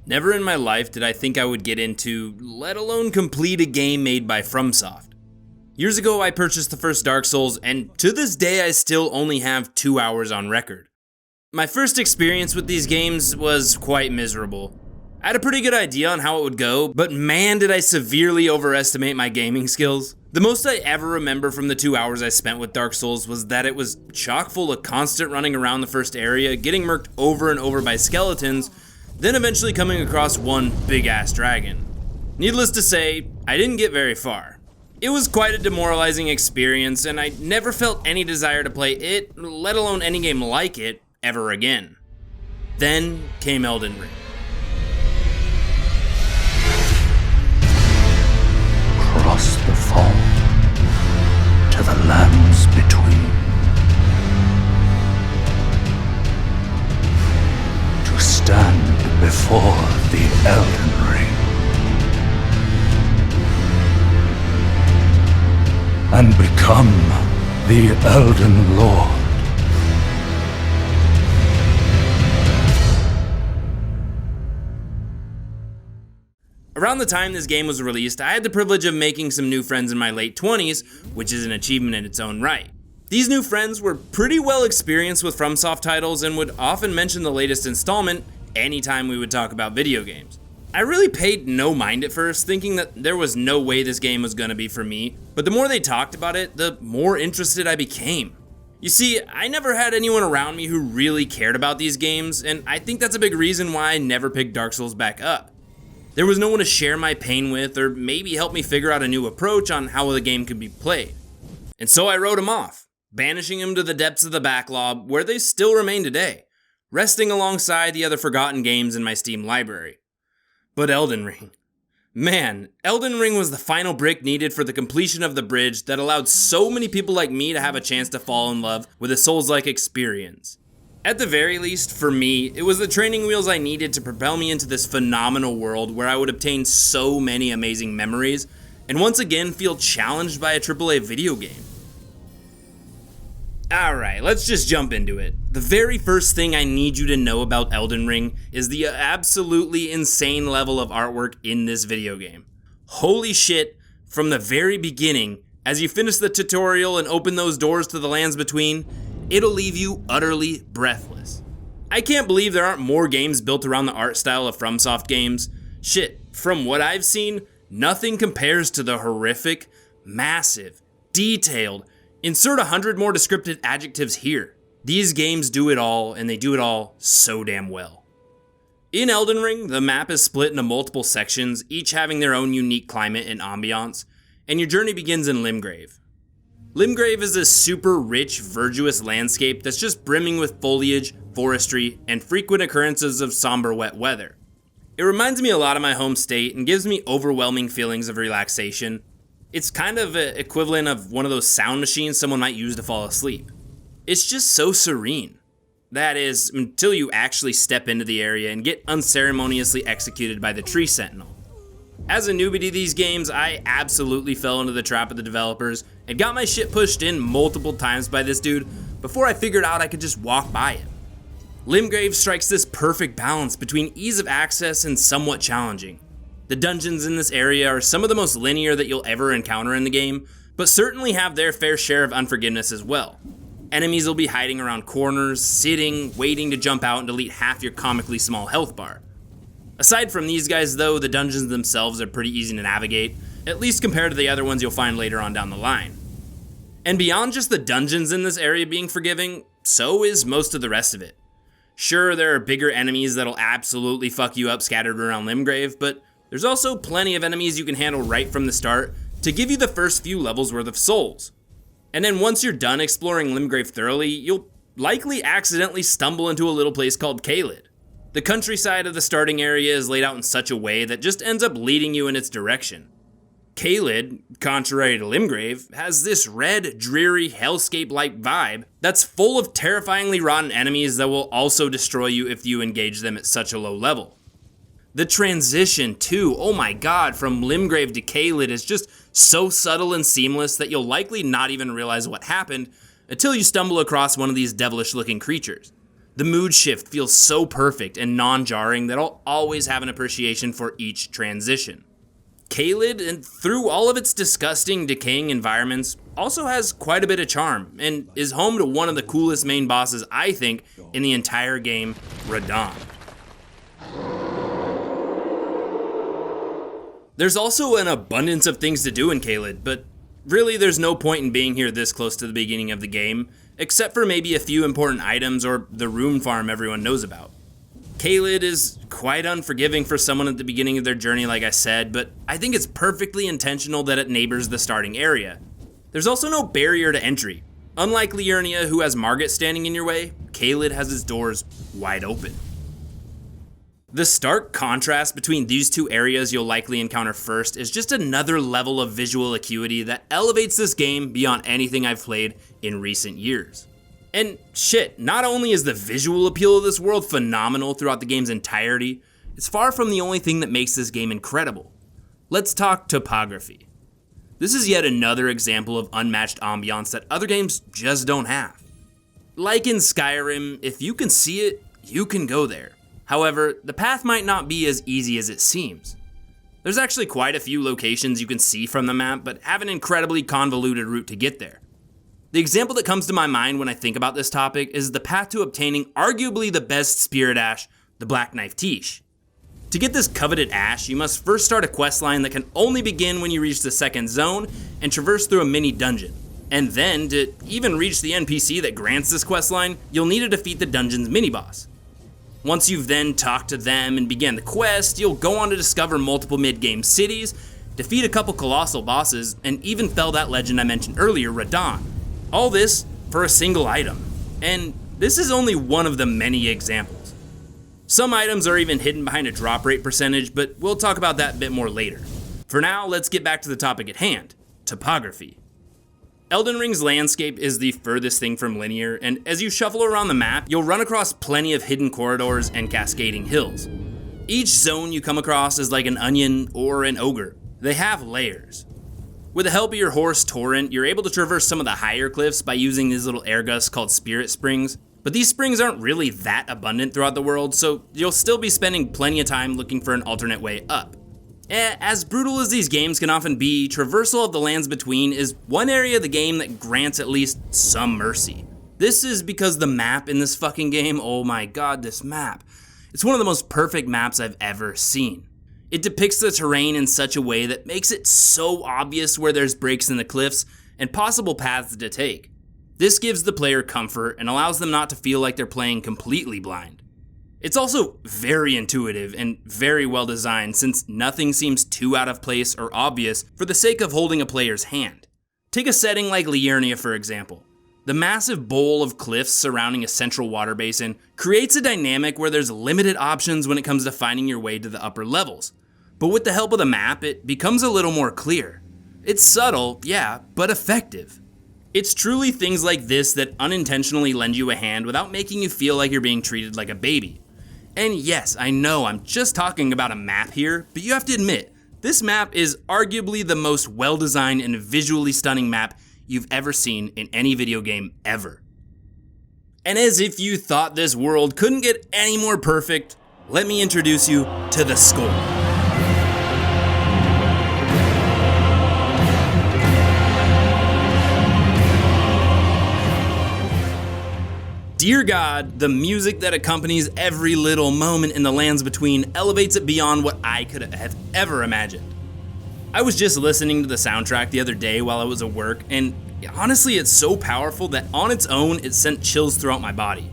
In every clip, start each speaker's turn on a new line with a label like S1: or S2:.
S1: Never in my life did I think I would get into, let alone complete a game made by FromSoft. Years ago I purchased the first Dark Souls, and to this day I still only have 2 hours on record. My first experience with these games was quite miserable. I had a pretty good idea on how it would go, but man did I severely overestimate my gaming skills. The most I ever remember from the 2 hours I spent with Dark Souls was that it was chock full of constant running around the first area, getting murked over and over by skeletons, then eventually coming across one big ass dragon. Needless to say, I didn't get very far. It was quite a demoralizing experience, and I never felt any desire to play it, let alone any game like it, ever again. Then came Elden Ring.
S2: Cross the fall to the lands between, to stand before the Elden Ring and become the Elden Lord.
S1: Around the time this game was released, I had the privilege of making some new friends in my late 20s, which is an achievement in its own right. These new friends were pretty well experienced with FromSoft titles and would often mention the latest installment anytime we would talk about video games. I really paid no mind at first, thinking that there was no way this game was gonna be for me, but the more they talked about it, the more interested I became. You see, I never had anyone around me who really cared about these games, and I think that's a big reason why I never picked Dark Souls back up. There was no one to share my pain with or maybe help me figure out a new approach on how the game could be played. And so I wrote them off, banishing them to the depths of the backlog where they still remain today, resting alongside the other forgotten games in my Steam library. But Elden Ring. Man, Elden Ring was the final brick needed for the completion of the bridge that allowed so many people like me to have a chance to fall in love with a Souls-like experience. At the very least, for me, it was the training wheels I needed to propel me into this phenomenal world where I would obtain so many amazing memories, and once again feel challenged by a AAA video game. Alright, let's just jump into it. The very first thing I need you to know about Elden Ring is the absolutely insane level of artwork in this video game. Holy shit, from the very beginning, as you finish the tutorial and open those doors to the lands between, it'll leave you utterly breathless. I can't believe there aren't more games built around the art style of FromSoft games. Shit, from what I've seen, nothing compares to the horrific, massive, detailed, insert 100 more descriptive adjectives here. These games do it all, and they do it all so damn well. In Elden Ring, the map is split into multiple sections, each having their own unique climate and ambiance, and your journey begins in Limgrave. Limgrave is a super rich, verdurous landscape that's just brimming with foliage, forestry, and frequent occurrences of somber wet weather. It reminds me a lot of my home state and gives me overwhelming feelings of relaxation. It's kind of an equivalent of one of those sound machines someone might use to fall asleep. It's just so serene. That is, until you actually step into the area and get unceremoniously executed by the tree sentinel. As a newbie to these games, I absolutely fell into the trap of the developers and got my shit pushed in multiple times by this dude before I figured out I could just walk by him. Limgrave strikes this perfect balance between ease of access and somewhat challenging. The dungeons in this area are some of the most linear that you'll ever encounter in the game, but certainly have their fair share of unforgiveness as well. Enemies will be hiding around corners, sitting, waiting to jump out and delete half your comically small health bar. Aside from these guys though, the dungeons themselves are pretty easy to navigate, at least compared to the other ones you'll find later on down the line. And beyond just the dungeons in this area being forgiving, so is most of the rest of it. Sure, there are bigger enemies that'll absolutely fuck you up scattered around Limgrave, but there's also plenty of enemies you can handle right from the start to give you the first few levels worth of souls. And then once you're done exploring Limgrave thoroughly, you'll likely accidentally stumble into a little place called Caelid. The countryside of the starting area is laid out in such a way that just ends up leading you in its direction. Caelid, contrary to Limgrave, has this red, dreary, hellscape-like vibe that's full of terrifyingly rotten enemies that will also destroy you if you engage them at such a low level. The transition, too, oh my god, from Limgrave to Caelid is just so subtle and seamless that you'll likely not even realize what happened until you stumble across one of these devilish-looking creatures. The mood shift feels so perfect and non-jarring that I'll always have an appreciation for each transition. Caelid, and through all of its disgusting, decaying environments, also has quite a bit of charm, and is home to one of the coolest main bosses, I think, in the entire game, Radahn. There's also an abundance of things to do in Caelid, but really there's no point in being here this close to the beginning of the game, except for maybe a few important items or the rune farm everyone knows about. Caelid is quite unforgiving for someone at the beginning of their journey, like I said, but I think it's perfectly intentional that it neighbors the starting area. There's also no barrier to entry. Unlike Liurnia, who has Margit standing in your way, Caelid has its doors wide open. The stark contrast between these two areas you'll likely encounter first is just another level of visual acuity that elevates this game beyond anything I've played in recent years. And shit, not only is the visual appeal of this world phenomenal throughout the game's entirety, it's far from the only thing that makes this game incredible. Let's talk topography. This is yet another example of unmatched ambiance that other games just don't have. Like in Skyrim, if you can see it, you can go there. However, the path might not be as easy as it seems. There's actually quite a few locations you can see from the map, but have an incredibly convoluted route to get there. The example that comes to my mind when I think about this topic is the path to obtaining arguably the best spirit ash, the Black Knife Tiche. To get this coveted ash, you must first start a questline that can only begin when you reach the second zone and traverse through a mini dungeon. And then, to even reach the NPC that grants this questline, you'll need to defeat the dungeon's mini-boss. Once you've then talked to them and began the quest, you'll go on to discover multiple mid-game cities, defeat a couple colossal bosses, and even fell that legend I mentioned earlier, Radahn. All this for a single item. And this is only one of the many examples. Some items are even hidden behind a drop rate percentage, but we'll talk about that a bit more later. For now, let's get back to the topic at hand, topography. Elden Ring's landscape is the furthest thing from linear, and as you shuffle around the map, you'll run across plenty of hidden corridors and cascading hills. Each zone you come across is like an onion or an ogre. They have layers. With the help of your horse Torrent, you're able to traverse some of the higher cliffs by using these little air gusts called spirit springs, but these springs aren't really that abundant throughout the world, so you'll still be spending plenty of time looking for an alternate way up. As brutal as these games can often be, traversal of the lands between is one area of the game that grants at least some mercy. This is because the map in this fucking game, oh my god, this map. It's one of the most perfect maps I've ever seen. It depicts the terrain in such a way that makes it so obvious where there's breaks in the cliffs and possible paths to take. This gives the player comfort and allows them not to feel like they're playing completely blind. It's also very intuitive and very well designed since nothing seems too out of place or obvious for the sake of holding a player's hand. Take a setting like Liurnia for example. The massive bowl of cliffs surrounding a central water basin creates a dynamic where there's limited options when it comes to finding your way to the upper levels. But with the help of the map, it becomes a little more clear. It's subtle, yeah, but effective. It's truly things like this that unintentionally lend you a hand without making you feel like you're being treated like a baby. And yes, I know I'm just talking about a map here, but you have to admit, this map is arguably the most well-designed and visually stunning map you've ever seen in any video game ever. And as if you thought this world couldn't get any more perfect, let me introduce you to the score. Dear God, the music that accompanies every little moment in the lands between elevates it beyond what I could have ever imagined. I was just listening to the soundtrack the other day while I was at work, and honestly it's so powerful that on its own it sent chills throughout my body.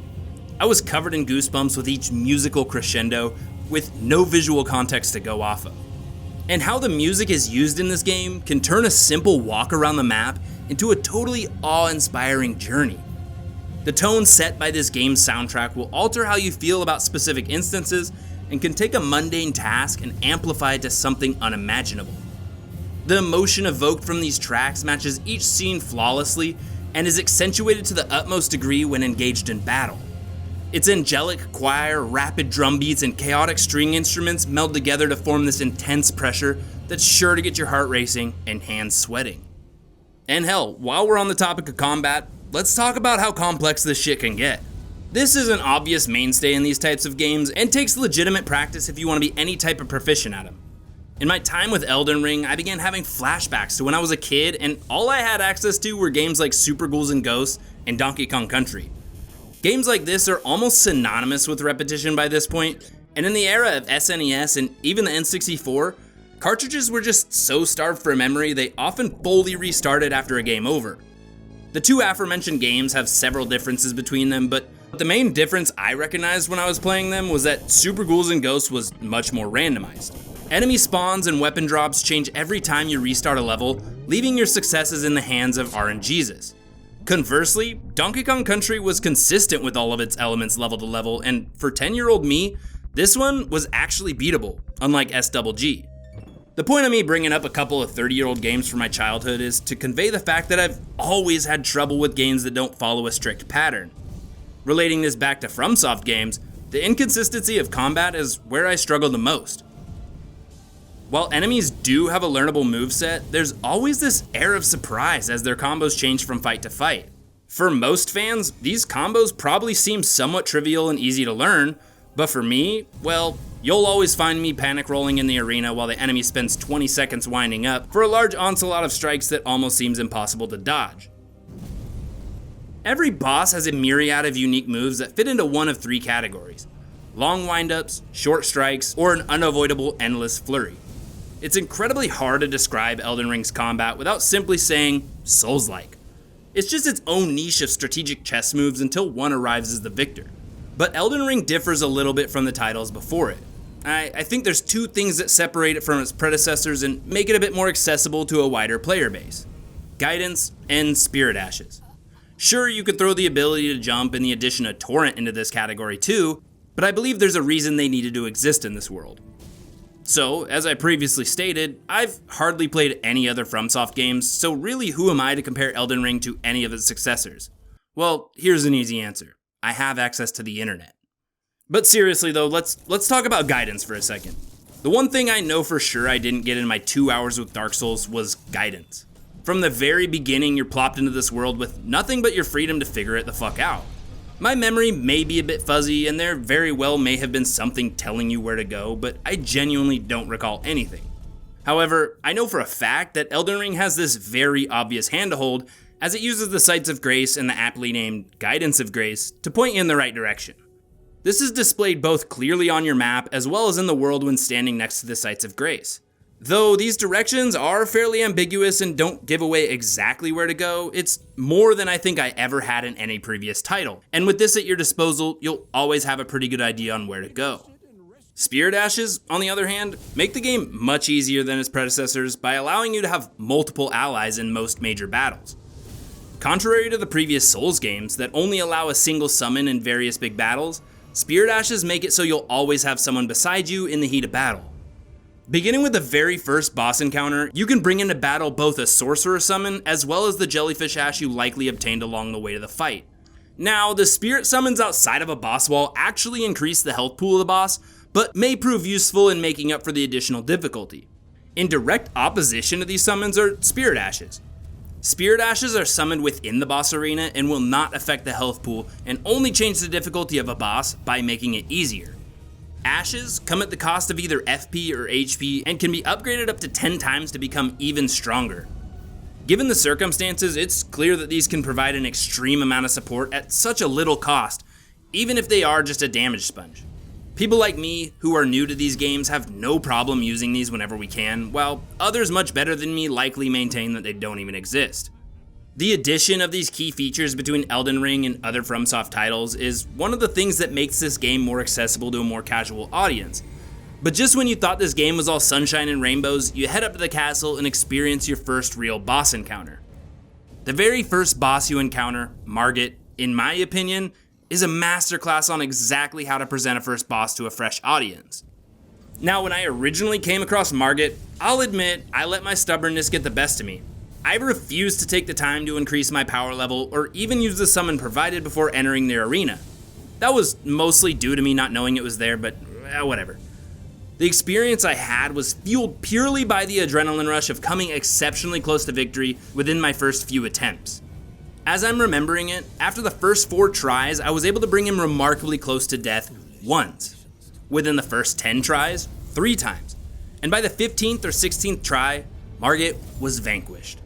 S1: I was covered in goosebumps with each musical crescendo with no visual context to go off of. And how the music is used in this game can turn a simple walk around the map into a totally awe-inspiring journey. The tone set by this game's soundtrack will alter how you feel about specific instances and can take a mundane task and amplify it to something unimaginable. The emotion evoked from these tracks matches each scene flawlessly and is accentuated to the utmost degree when engaged in battle. Its angelic choir, rapid drum beats, and chaotic string instruments meld together to form this intense pressure that's sure to get your heart racing and hands sweating. And hell, while we're on the topic of combat, let's talk about how complex this shit can get. This is an obvious mainstay in these types of games and takes legitimate practice if you want to be any type of proficient at them. In my time with Elden Ring, I began having flashbacks to when I was a kid and all I had access to were games like Super Ghouls and Ghosts and Donkey Kong Country. Games like this are almost synonymous with repetition by this point, and in the era of SNES and even the N64, cartridges were just so starved for memory they often fully restarted after a game over. The two aforementioned games have several differences between them, but the main difference I recognized when I was playing them was that Super Ghouls and Ghosts was much more randomized. Enemy spawns and weapon drops change every time you restart a level, leaving your successes in the hands of RNGesus. Conversely, Donkey Kong Country was consistent with all of its elements level to level, and for 10-year-old me, this one was actually beatable, unlike SGG. The point of me bringing up a couple of 30-year-old games from my childhood is to convey the fact that I've always had trouble with games that don't follow a strict pattern. Relating this back to FromSoft games, the inconsistency of combat is where I struggle the most. While enemies do have a learnable moveset, there's always this air of surprise as their combos change from fight to fight. For most fans, these combos probably seem somewhat trivial and easy to learn, but for me, well, you'll always find me panic rolling in the arena while the enemy spends 20 seconds winding up for a large onslaught of strikes that almost seems impossible to dodge. Every boss has a myriad of unique moves that fit into one of three categories: long windups, short strikes, or an unavoidable endless flurry. It's incredibly hard to describe Elden Ring's combat without simply saying Souls-like. It's just its own niche of strategic chess moves until one arrives as the victor. But Elden Ring differs a little bit from the titles before it. I think there's two things that separate it from its predecessors and make it a bit more accessible to a wider player base: guidance and spirit ashes. Sure, you could throw the ability to jump and the addition of torrent into this category too, but I believe there's a reason they needed to exist in this world. So, as I previously stated, I've hardly played any other FromSoft games, so really who am I to compare Elden Ring to any of its successors? Well, here's an easy answer. I have access to the internet. But seriously though, let's talk about guidance for a second. The one thing I know for sure I didn't get in my 2 hours with Dark Souls was guidance. From the very beginning, you're plopped into this world with nothing but your freedom to figure it the fuck out. My memory may be a bit fuzzy, and there very well may have been something telling you where to go, but I genuinely don't recall anything. However, I know for a fact that Elden Ring has this very obvious hand to hold, as it uses the Sights of Grace and the aptly named Guidance of Grace to point you in the right direction. This is displayed both clearly on your map as well as in the world when standing next to the Sights of Grace. Though these directions are fairly ambiguous and don't give away exactly where to go, it's more than I think I ever had in any previous title. And with this at your disposal, you'll always have a pretty good idea on where to go. Spirit Ashes, on the other hand, make the game much easier than its predecessors by allowing you to have multiple allies in most major battles. Contrary to the previous Souls games that only allow a single summon in various big battles, Spirit Ashes make it so you'll always have someone beside you in the heat of battle. Beginning with the very first boss encounter, you can bring into battle both a sorcerer summon as well as the jellyfish ash you likely obtained along the way to the fight. Now, the spirit summons outside of a boss wall actually increase the health pool of the boss, but may prove useful in making up for the additional difficulty. In direct opposition to these summons are Spirit Ashes. Spirit Ashes are summoned within the boss arena and will not affect the health pool and only change the difficulty of a boss by making it easier. Ashes come at the cost of either FP or HP and can be upgraded up to 10 times to become even stronger. Given the circumstances, it's clear that these can provide an extreme amount of support at such a little cost, even if they are just a damage sponge. People like me, who are new to these games, have no problem using these whenever we can, while others much better than me likely maintain that they don't even exist. The addition of these key features between Elden Ring and other FromSoft titles is one of the things that makes this game more accessible to a more casual audience. But just when you thought this game was all sunshine and rainbows, you head up to the castle and experience your first real boss encounter. The very first boss you encounter, Margit, in my opinion, is a masterclass on exactly how to present a first boss to a fresh audience. Now, when I originally came across Margit, I'll admit I let my stubbornness get the best of me. I refused to take the time to increase my power level or even use the summon provided before entering their arena. That was mostly due to me not knowing it was there, but whatever. The experience I had was fueled purely by the adrenaline rush of coming exceptionally close to victory within my first few attempts. As I'm remembering it, after the first 4 tries, I was able to bring him remarkably close to death once. Within the first 10 tries, 3 times. And by the 15th or 16th try, Margit was vanquished.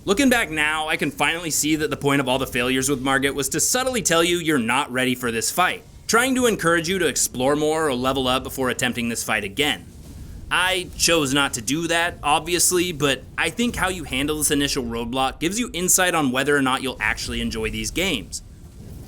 S1: Looking back now, I can finally see that the point of all the failures with Margit was to subtly tell you you're not ready for this fight, trying to encourage you to explore more or level up before attempting this fight again. I chose not to do that, obviously, but I think how you handle this initial roadblock gives you insight on whether or not you'll actually enjoy these games.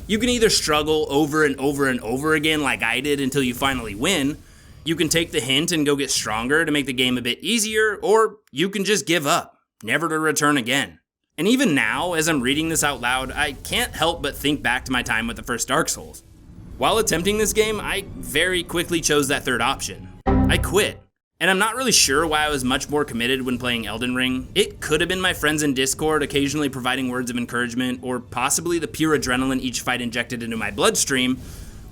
S1: You can either struggle over and over and over again like I did until you finally win, you can take the hint and go get stronger to make the game a bit easier, or you can just give up, never to return again. And even now, as I'm reading this out loud, I can't help but think back to my time with the first Dark Souls. While attempting this game, I very quickly chose that third option. I quit. And I'm not really sure why I was much more committed when playing Elden Ring. It could have been my friends in Discord occasionally providing words of encouragement, or possibly the pure adrenaline each fight injected into my bloodstream.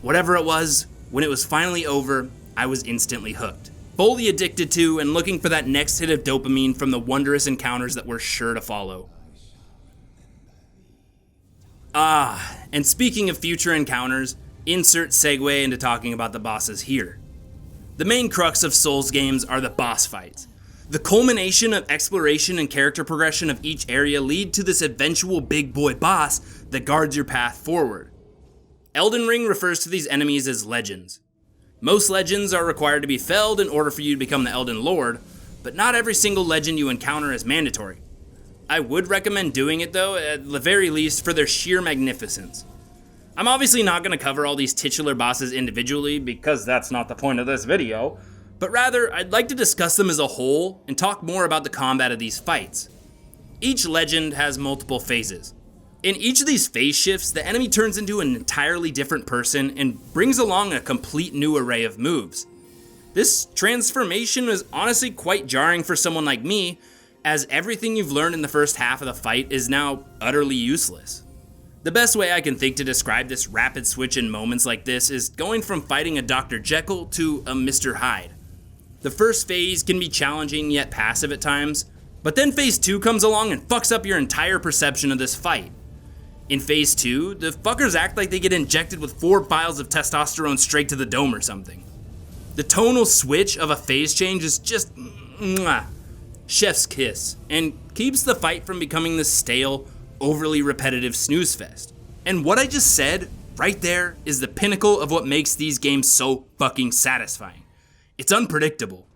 S1: Whatever it was, when it was finally over, I was instantly hooked. Fully addicted to and looking for that next hit of dopamine from the wondrous encounters that were sure to follow. And speaking of future encounters, insert segue into talking about the bosses here. The main crux of Souls games are the boss fights. The culmination of exploration and character progression of each area lead to this eventual big boy boss that guards your path forward. Elden Ring refers to these enemies as legends. Most legends are required to be felled in order for you to become the Elden Lord, but not every single legend you encounter is mandatory. I would recommend doing it though, at the very least for their sheer magnificence. I'm obviously not going to cover all these titular bosses individually because that's not the point of this video, but rather I'd like to discuss them as a whole and talk more about the combat of these fights. Each legend has multiple phases. In each of these phase shifts, the enemy turns into an entirely different person and brings along a complete new array of moves. This transformation is honestly quite jarring for someone like me, as everything you've learned in the first half of the fight is now utterly useless. The best way I can think to describe this rapid switch in moments like this is going from fighting a Dr. Jekyll to a Mr. Hyde. The first phase can be challenging yet passive at times, but then phase 2 comes along and fucks up your entire perception of this fight. In phase 2, the fuckers act like they get injected with 4 vials of testosterone straight to the dome or something. The tonal switch of a phase change is just chef's kiss, and keeps the fight from becoming this stale, overly repetitive snooze fest. And what I just said, right there, is the pinnacle of what makes these games so fucking satisfying. It's unpredictable.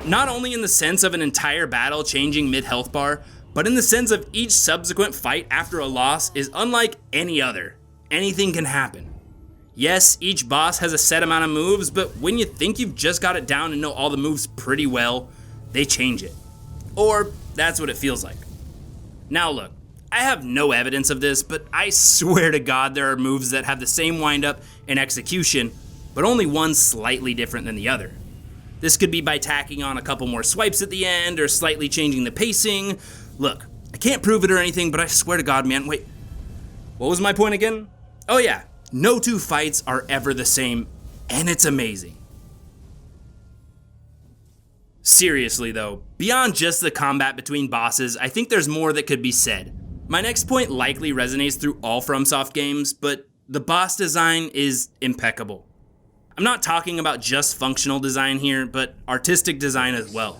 S1: Not only in the sense of an entire battle changing mid-health bar, but in the sense of each subsequent fight after a loss is unlike any other. Anything can happen. Yes, each boss has a set amount of moves, but when you think you've just got it down and know all the moves pretty well, they change it. Or that's what it feels like. Now look, I have no evidence of this, but I swear to God there are moves that have the same windup and execution, but only one slightly different than the other. This could be by tacking on a couple more swipes at the end or slightly changing the pacing. Look, I can't prove it or anything, but I swear to God, man, wait, what was my point again? Oh yeah. No 2 fights are ever the same, and it's amazing. Seriously though, beyond just the combat between bosses, I think there's more that could be said. My next point likely resonates through all FromSoft games, but the boss design is impeccable. I'm not talking about just functional design here, but artistic design as well.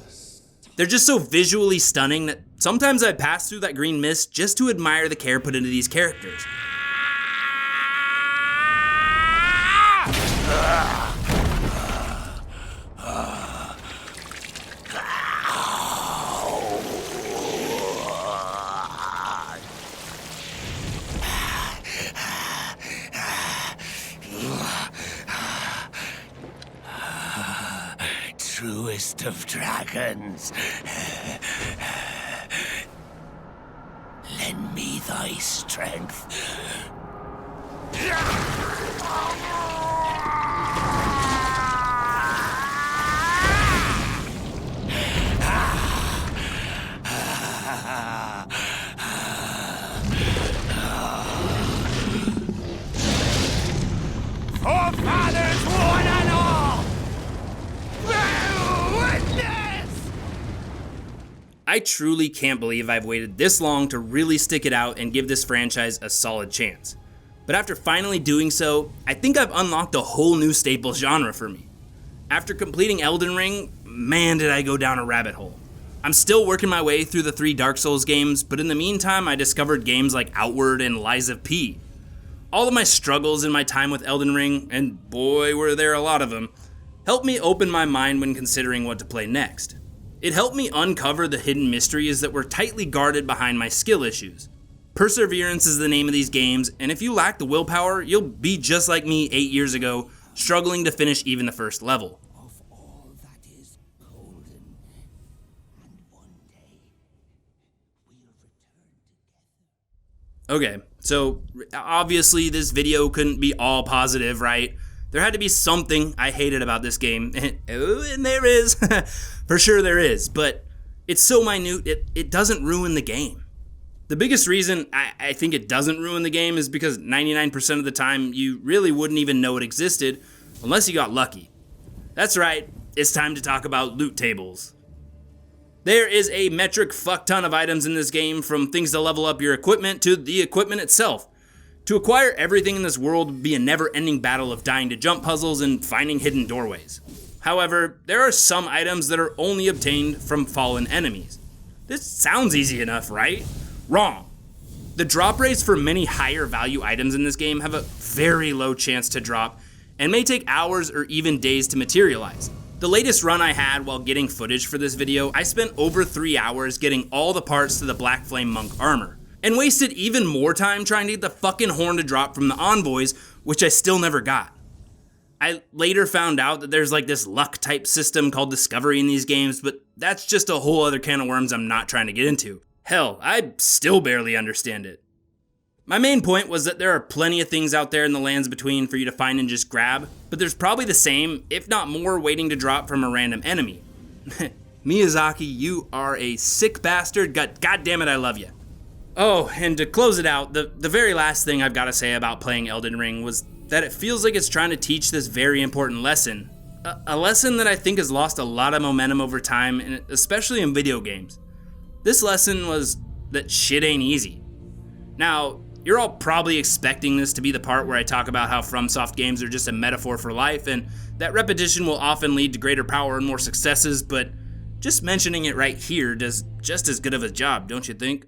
S1: They're just so visually stunning that sometimes I pass through that green mist just to admire the care put into these characters.
S3: Truest of dragons, lend me thy strength.
S1: I truly can't believe I've waited this long to really stick it out and give this franchise a solid chance. But after finally doing so, I think I've unlocked a whole new staple genre for me. After completing Elden Ring, man did I go down a rabbit hole. I'm still working my way through the 3 Dark Souls games, but in the meantime I discovered games like Outward and Lies of P. All of my struggles in my time with Elden Ring, and boy were there a lot of them, helped me open my mind when considering what to play next. It helped me uncover the hidden mysteries that were tightly guarded behind my skill issues. Perseverance is the name of these games, and if you lack the willpower, you'll be just like me 8 years ago, struggling to finish even the first level.
S3: Of all that is golden, and one day we'll return together.
S1: Okay, so obviously this video couldn't be all positive, right? There had to be something I hated about this game, and there is. For sure there is, but it's so minute, it doesn't ruin the game. The biggest reason I think it doesn't ruin the game is because 99% of the time you really wouldn't even know it existed unless you got lucky. That's right, it's time to talk about loot tables. There is a metric fuck ton of items in this game, from things to level up your equipment to the equipment itself. To acquire everything in this world would be a never-ending battle of dying to jump puzzles and finding hidden doorways. However, there are some items that are only obtained from fallen enemies. This sounds easy enough, right? Wrong. The drop rates for many higher value items in this game have a very low chance to drop and may take hours or even days to materialize. The latest run I had while getting footage for this video, I spent over 3 hours getting all the parts to the Black Flame Monk armor, and wasted even more time trying to get the fucking horn to drop from the envoys, which I still never got. I later found out that there's like this luck type system called discovery in these games, but that's just a whole other can of worms I'm not trying to get into. Hell, I still barely understand it. My main point was that there are plenty of things out there in the lands between for you to find and just grab, but there's probably the same, if not more, waiting to drop from a random enemy. Miyazaki, you are a sick bastard. God damn it, I love you. Oh, and to close it out, the very last thing I've got to say about playing Elden Ring was that it feels like it's trying to teach this very important lesson. A lesson that I think has lost a lot of momentum over time, and especially in video games. This lesson was that shit ain't easy. Now, you're all probably expecting this to be the part where I talk about how FromSoft games are just a metaphor for life, and that repetition will often lead to greater power and more successes, but just mentioning it right here does just as good of a job, don't you think?